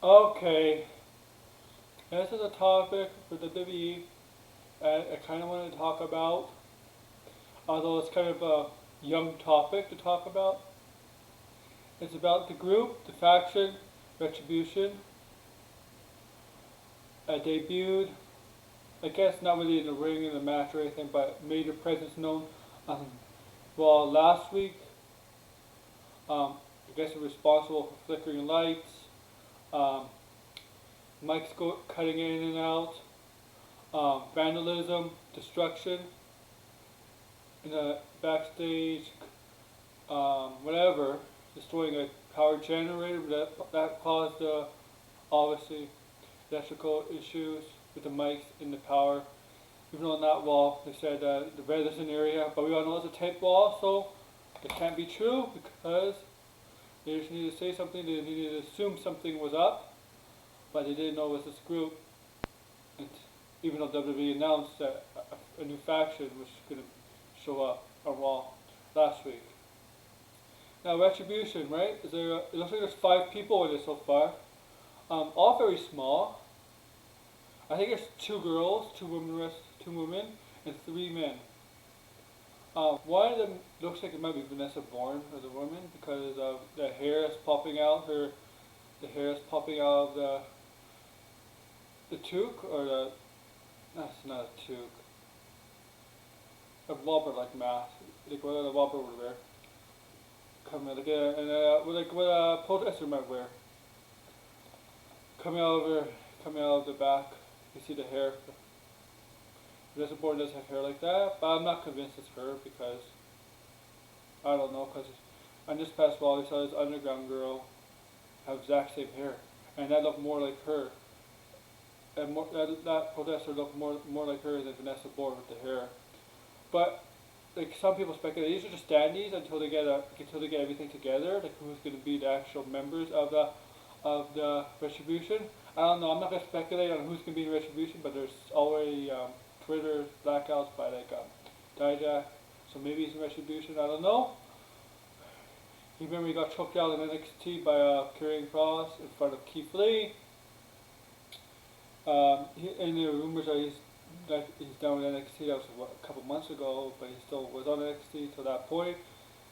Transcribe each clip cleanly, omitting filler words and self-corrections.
Okay, this is a topic for the WWE I kind of wanted to talk about, although it's kind of a young topic to talk about. It's about the group, the faction, Retribution, debuted, I guess not really in the ring in the match or anything, but made their presence known. Um, well, last week, I guess they're responsible for flickering lights, um, cutting in and out, vandalism, destruction in the backstage, whatever, destroying a power generator that caused obviously electrical issues with the mics in the power. Even on that wall, they said the vandalism area, but we all know it's a tape wall, so it can't be true because they just needed to say something. They needed to assume something was up, but they didn't know it was this group. And even though WWE announced that a new faction was going to show up on Raw last week. Now Retribution, right? It looks like there's 5 people in it so far. All very small. I think there's 2 girls, 2 women, and 3 men. One of them looks like it might be Vanessa Bourne as a woman because of the hair is popping out. The hair is popping out of the toque, or that's not a toque. A wobber-like mask, like what a wobber would wear. Coming like what a protester might wear. Coming out of the back, you see the hair. Vanessa Bourne does have hair like that, but I'm not convinced it's her because I don't know. Because on this past wall, we saw this underground girl have exact same hair, and that looked more like her. And that protester looked more like her than Vanessa Bourne with the hair. But like some people speculate, these are just standees until they get everything together. Like who's going to be the actual members of the Retribution. I don't know. I'm not going to speculate on who's going to be in Retribution, but there's already Twitter blackouts by like Dijak, so maybe he's in Retribution. I don't know. You remember he got choked out in NXT by Karrion Kross in front of Keith Lee. And the rumors are he's down with NXT. That was a couple months ago, but he still was on NXT to that point,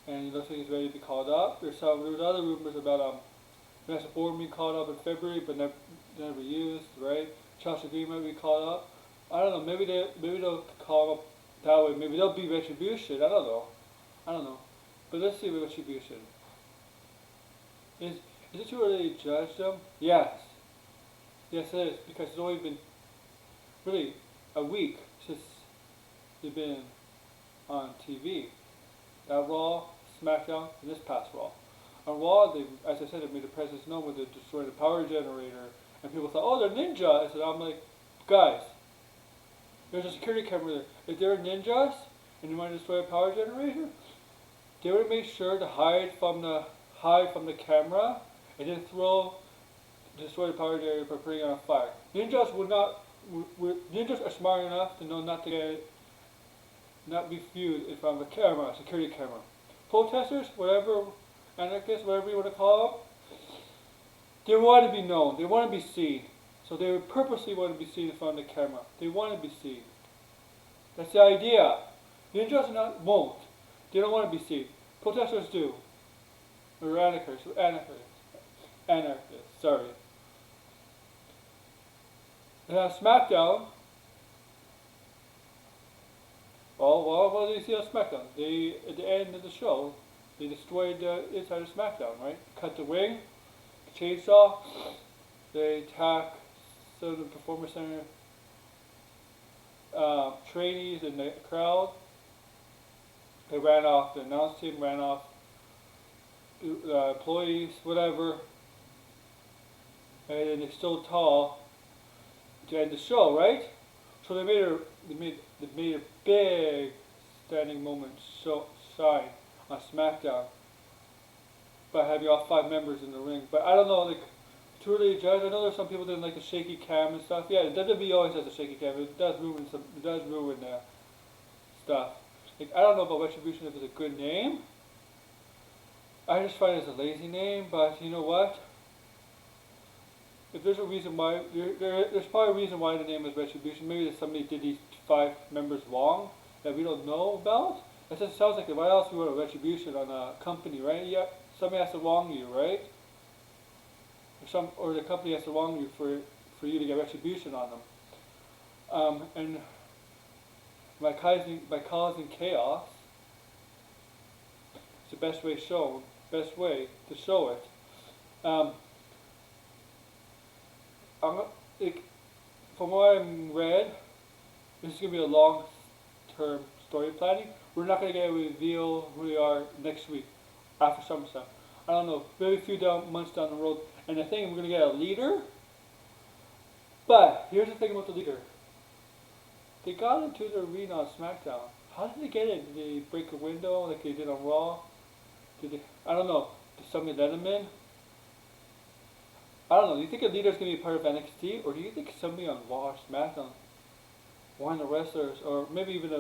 and he looks like he's ready to be called up. There's other rumors about Vanessa Bourne being called up in February, but never used. Right? Chelsea Green might be called up. I don't know. Maybe they'll call up that way. Maybe they'll be Retribution. I don't know. But let's see Retribution. Is it too early to judge them? Yes. Yes, it is, because it's only been really a week since they've been on TV. That Raw, SmackDown, and this past Raw. On Raw, as I said, they made the presence known when they destroyed the power generator, and people thought, oh, they're ninjas. And I'm like, guys, there's a security camera there. If they were ninjas and you want to destroy a power generator, they would make sure to hide from the camera and then destroy the power generator by putting it on fire. Ninjas are smart enough to know not be viewed in front of a camera, a security camera. Protesters, whatever, anarchists, whatever you want to call them, they want to be known. They want to be seen. So they would purposely want to be seen in front of the camera. They want to be seen. That's the idea. Ninjas won't. They don't want to be seen. Protesters do. Or anarchists. Sorry. And on SmackDown, what did you see on SmackDown? At the end of the show, they destroyed the inside of SmackDown, right? Cut the ring, chainsaw, they attack some of the Performance Center trainees in the crowd. They ran off, the announce team ran off, employees, whatever, and then they stood tall to end the show, right? So they made a big standing moment sign on SmackDown by having all 5 members in the ring. But I don't know, like, too early to judge. I know there's some people that didn't like the shaky cam and stuff. Yeah, the WWE always has a shaky cam. It does ruin stuff. Like, I don't know about Retribution if it's a good name. I just find it as a lazy name, but you know what? if there's a reason why, there's probably a reason why the name is Retribution. Maybe that somebody did these 5 members wrong that we don't know about. It just sounds like why else we want a retribution on a company, right? Yeah, somebody has to wrong you, right? Or the company has to wrong you for you to get retribution on them. And by causing chaos, it's the best way to show it. From what I'm read, this is going to be a long-term story planning. We're not going to get a reveal who we are next week after SummerSlam. I don't know, maybe a few months down the road. And I think we're going to get a leader. But here's the thing about the leader. They got into the arena on SmackDown. How did they get in? Did they break a window like they did on Raw? I don't know. Did somebody let them in? I don't know. Do you think a leader is going to be part of NXT? Or do you think somebody on Raw or SmackDown, one of the wrestlers, or maybe even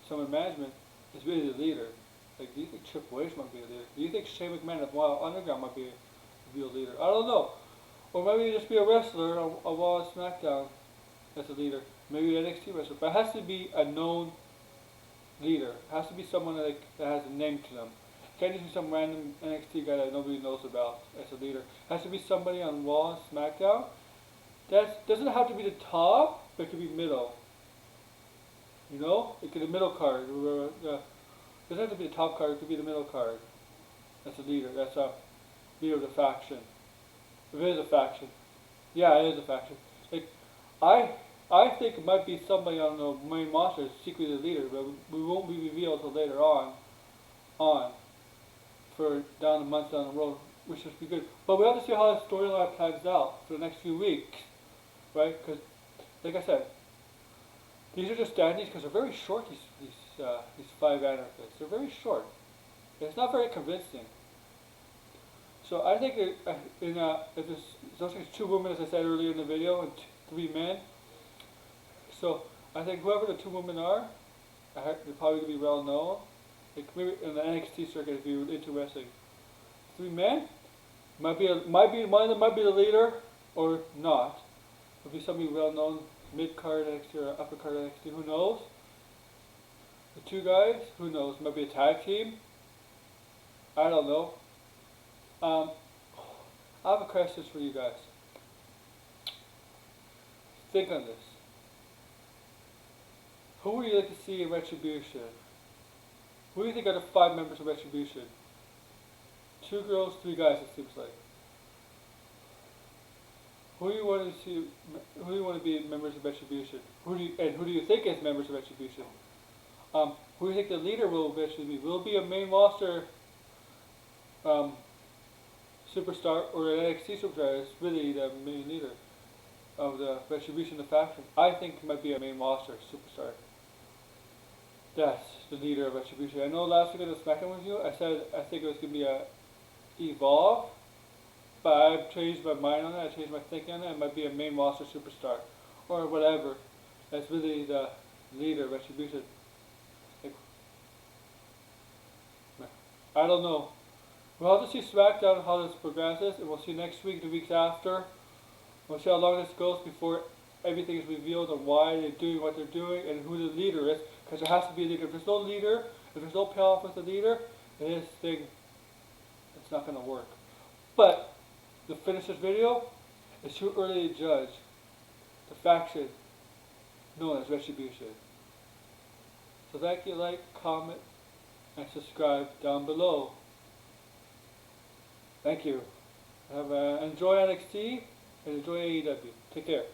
someone in management, is really the leader? Like, do you think Triple H might be a leader? Do you think Shane McMahon of Raw Underground might be a real leader? I don't know. Or maybe just be a wrestler on Raw or SmackDown as a leader. Maybe an NXT wrestler. But it has to be a known leader. It has to be someone that has a name to them. It can't just be some random NXT guy that nobody knows about as a leader. It has to be somebody on Raw and SmackDown. That doesn't have to be the top, but it could be middle. You know? It could be the middle card. It doesn't have to be the top card, it could be the middle card. That's a leader. That's a leader of the faction. If it is a faction. Yeah, it is a faction. Like, I think it might be somebody on the main roster as secretly the leader, but we won't be revealed until later on for down the months down the road, which should be good. But we have to see how the storyline plans out for the next few weeks, right? Because, like I said, these are just standings because they're very short. These 5 anarchists, they're very short. It's not very convincing. So I think if there's 2 women, as I said earlier in the video, and 3 men. So I think whoever the 2 women are, they're probably going to be well known. Like maybe in the NXT circuit, if you're into wrestling. 3 men one of them might be the leader or not. It'll be somebody well known, mid card NXT or upper card NXT. Who knows? The 2 guys, who knows? Might be a tag team. I don't know. I have a question for you guys. Think on this. Who would you like to see in Retribution? Who do you think are the 5 members of Retribution? 2 girls, 3 guys, it seems like. Who do you want to see? Who do you want to be members of Retribution? Who do you think is members of Retribution? Who do you think the leader will eventually be? Will it be a main roster superstar or an NXT superstar? Is really the main leader of the Retribution, the faction. I think it might be a main roster superstar. That's the leader of Retribution. I know last week on the SmackDown review, I said I think it was going to be a Evolve, but I've changed my mind on that. I changed my thinking on that. It might be a main roster superstar or whatever. That's really the leader of Retribution. I don't know. We'll have to see SmackDown how this progresses, and we'll see next week, the weeks after. We'll see how long this goes before everything is revealed on why they're doing what they're doing and who the leader is. Because there has to be a leader. If there's no leader, if there's no payoff with the leader, then this thing, it's not going to work. But to finish this video, it's too early to judge the faction known as Retribution. So thank you, like, comment, and subscribe down below. Thank you. Enjoy NXT and enjoy AEW. Take care.